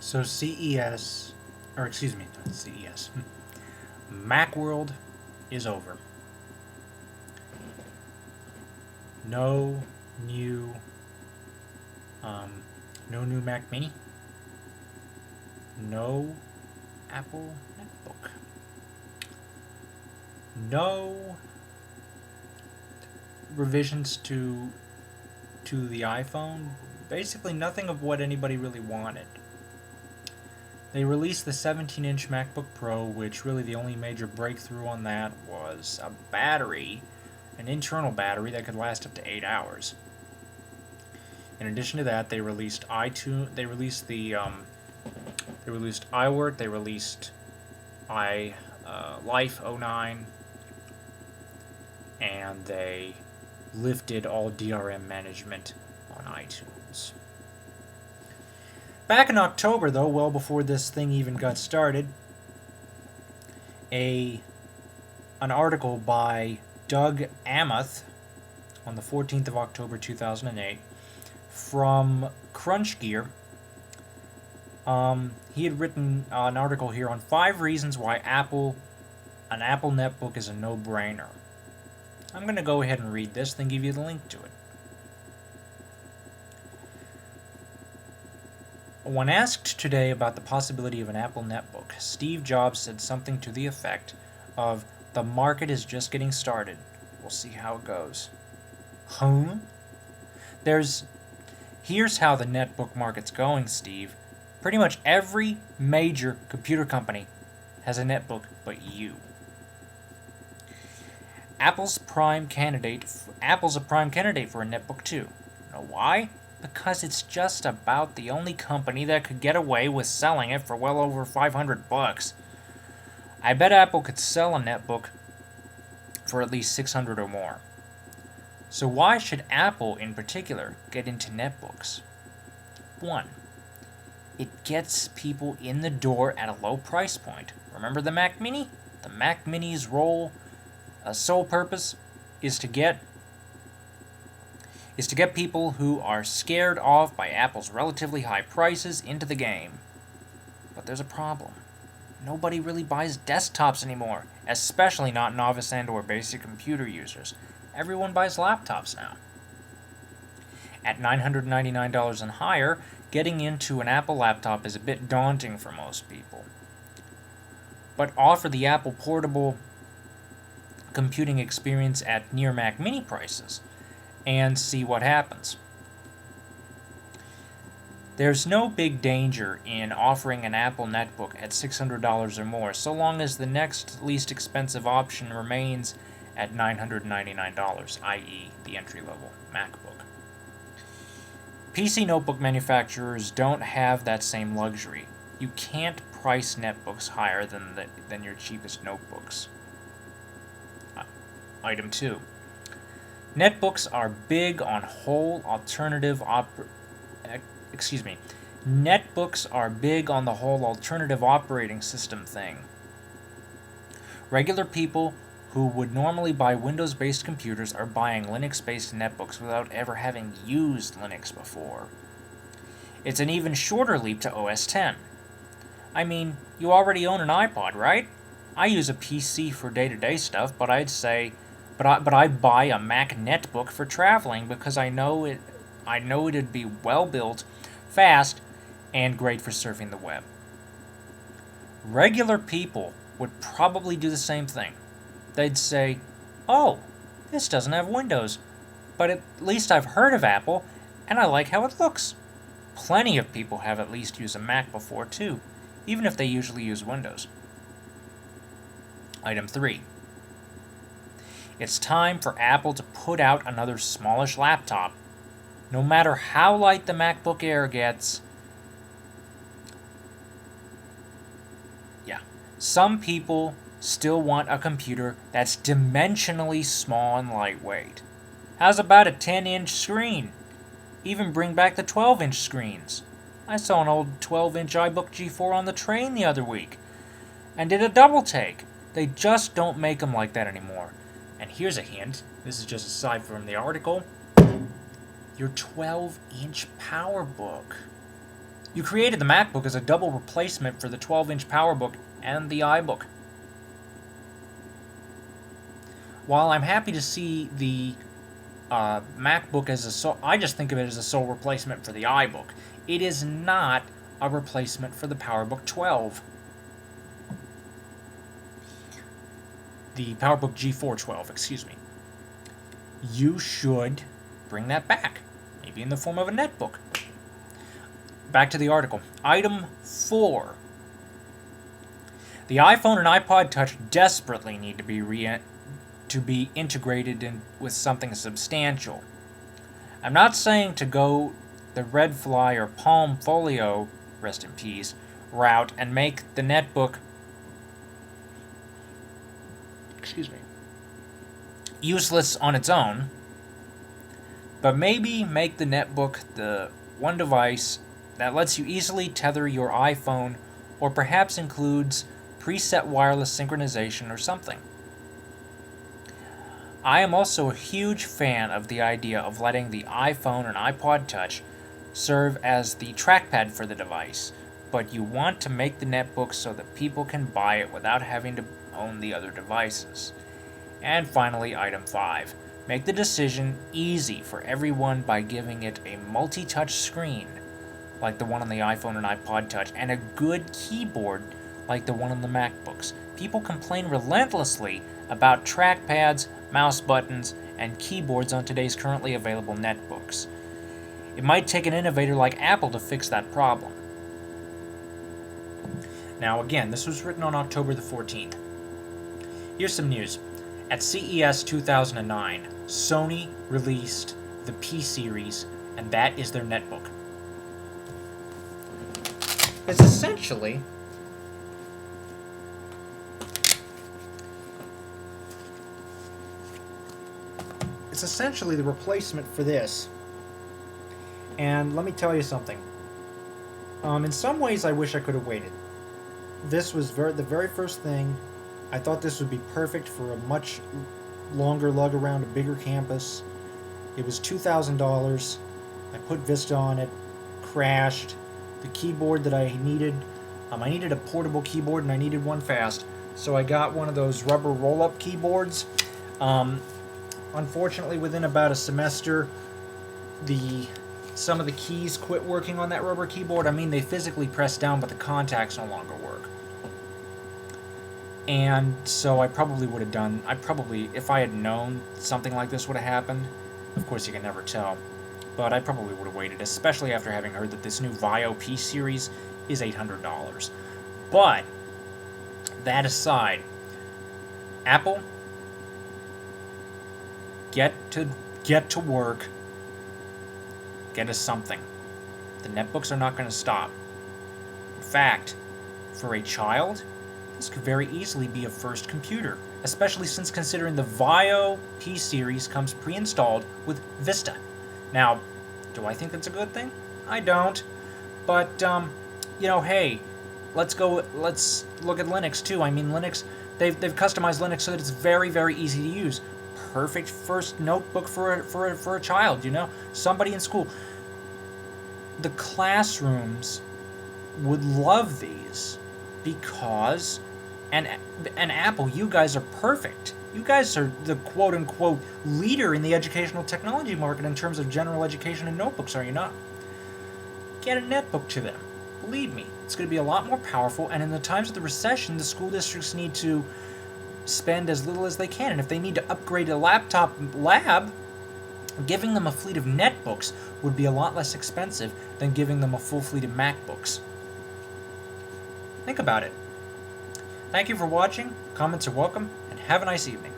So CES, or excuse me, not CES, Macworld is over. No new, um, no new Mac Mini. No Apple NetBook. No revisions to the iPhone. Basically, nothing of what anybody really wanted. They released the 17-inch MacBook Pro, which really the only major breakthrough on that was a battery, an internal battery that could last up to 8 hours. In addition to that, they released iTunes. They released iWork. They released Life 09, and they lifted all DRM management on iTunes. Back in October, though, well before this thing even got started, an article by Doug Aamoth on the 14th of October 2008 from CrunchGear. He had written an article here on 5 reasons why an Apple NetBook is a no-brainer. I'm going to go ahead and read this, then give you the link to it. When asked today about the possibility of an Apple NetBook, Steve Jobs said something to the effect of, "The market is just getting started. We'll see how it goes." Huh? Here's how the netbook market's going, Steve. Pretty much every major computer company has a netbook but you. Apple's a prime candidate for a netbook too. You know why? Because it's just about the only company that could get away with selling it for well over $500. I bet Apple could sell a netbook for at least $600 or more. So why should Apple in particular get into netbooks? 1. It gets people in the door at a low price point. Remember the Mac Mini? The Mac Mini's sole purpose is to get people who are scared off by Apple's relatively high prices into the game. But there's a problem. Nobody really buys desktops anymore, especially not novice and or basic computer users. Everyone buys laptops now. At $999 and higher, getting into an Apple laptop is a bit daunting for most people. But offer the Apple portable computing experience at near Mac Mini prices and see what happens. There's no big danger in offering an Apple netbook at $600 or more, so long as the next least expensive option remains at $999, i.e. the entry-level MacBook. PC notebook manufacturers don't have that same luxury. You can't price netbooks higher than your cheapest notebooks. Item 2. Netbooks are big on Netbooks are big on the whole alternative operating system thing. Regular people who would normally buy Windows-based computers are buying Linux-based netbooks without ever having used Linux before. It's an even shorter leap to OS X. I mean, you already own an iPod, right? I use a PC for day-to-day stuff, but I'd buy a Mac netbook for traveling because I know it'd be well built, fast, and great for surfing the web. Regular people would probably do the same thing. They'd say, "Oh, this doesn't have Windows, but at least I've heard of Apple, and I like how it looks." Plenty of people have at least used a Mac before too, even if they usually use Windows. Item 3. It's time for Apple to put out another smallish laptop. No matter how light the MacBook Air gets, some people still want a computer that's dimensionally small and lightweight. How's about a 10-inch screen? Even bring back the 12-inch screens. I saw an old 12-inch iBook G4 on the train the other week and did a double take. They just don't make them like that anymore. And here's a hint. This is just aside from the article. Your 12-inch PowerBook. You created the MacBook as a double replacement for the 12-inch PowerBook and the iBook. While I'm happy to see the MacBook as I just think of it as a sole replacement for the iBook. It is not a replacement for the PowerBook 12. The PowerBook G4 12, excuse me. You should bring that back, maybe in the form of a netbook. Back to the article. Item 4. The iPhone and iPod Touch desperately need to be integrated in with something substantial. I'm not saying to go the Red Fly or Palm Folio, rest in peace, route and make the netbook useless on its own, but maybe make the netbook the one device that lets you easily tether your iPhone, or perhaps includes preset wireless synchronization or something. I am also a huge fan of the idea of letting the iPhone and iPod Touch serve as the trackpad for the device, but you want to make the netbook so that people can buy it without having to own the other devices. And finally, item 5. Make the decision easy for everyone by giving it a multi-touch screen, like the one on the iPhone and iPod Touch, and a good keyboard like the one on the MacBooks. People complain relentlessly about trackpads, mouse buttons, and keyboards on today's currently available netbooks. It might take an innovator like Apple to fix that problem. Now again, this was written on October the 14th. Here's some news. At CES 2009, Sony released the P-Series, and that is their netbook. It's essentially the replacement for this. And let me tell you something. In some ways, I wish I could have waited. This was the very first thing. I thought this would be perfect for a much longer lug around a bigger campus. It was $2,000. I put Vista on it, crashed. The keyboard that I needed a portable keyboard, and I needed one fast, so I got one of those rubber roll-up keyboards. Unfortunately, within about a semester, some of the keys quit working on that rubber keyboard. I mean, they physically press down, but the contacts no longer work. And so if I had known something like this would have happened, of course you can never tell, but I probably would have waited, especially after having heard that this new Vio P-Series is $800. But, that aside, Apple, get to work, get us something. The netbooks are not going to stop. In fact, for a child, this could very easily be a first computer, especially since considering the Vio P-Series comes pre-installed with Vista. Now, do I think that's a good thing? I don't. But, hey, let's look at Linux too. I mean, Linux, they've customized Linux so that it's very, very easy to use. Perfect first notebook for a child, somebody in school. The classrooms would love these because, and Apple, you guys are perfect. You guys are the quote-unquote leader in the educational technology market in terms of general education and notebooks, are you not? Get a netbook to them. Believe me, it's going to be a lot more powerful, and in the times of the recession, the school districts need to spend as little as they can, and if they need to upgrade a laptop lab, giving them a fleet of netbooks would be a lot less expensive than giving them a full fleet of MacBooks. Think about it. Thank you for watching. Comments are welcome, and have a nice evening.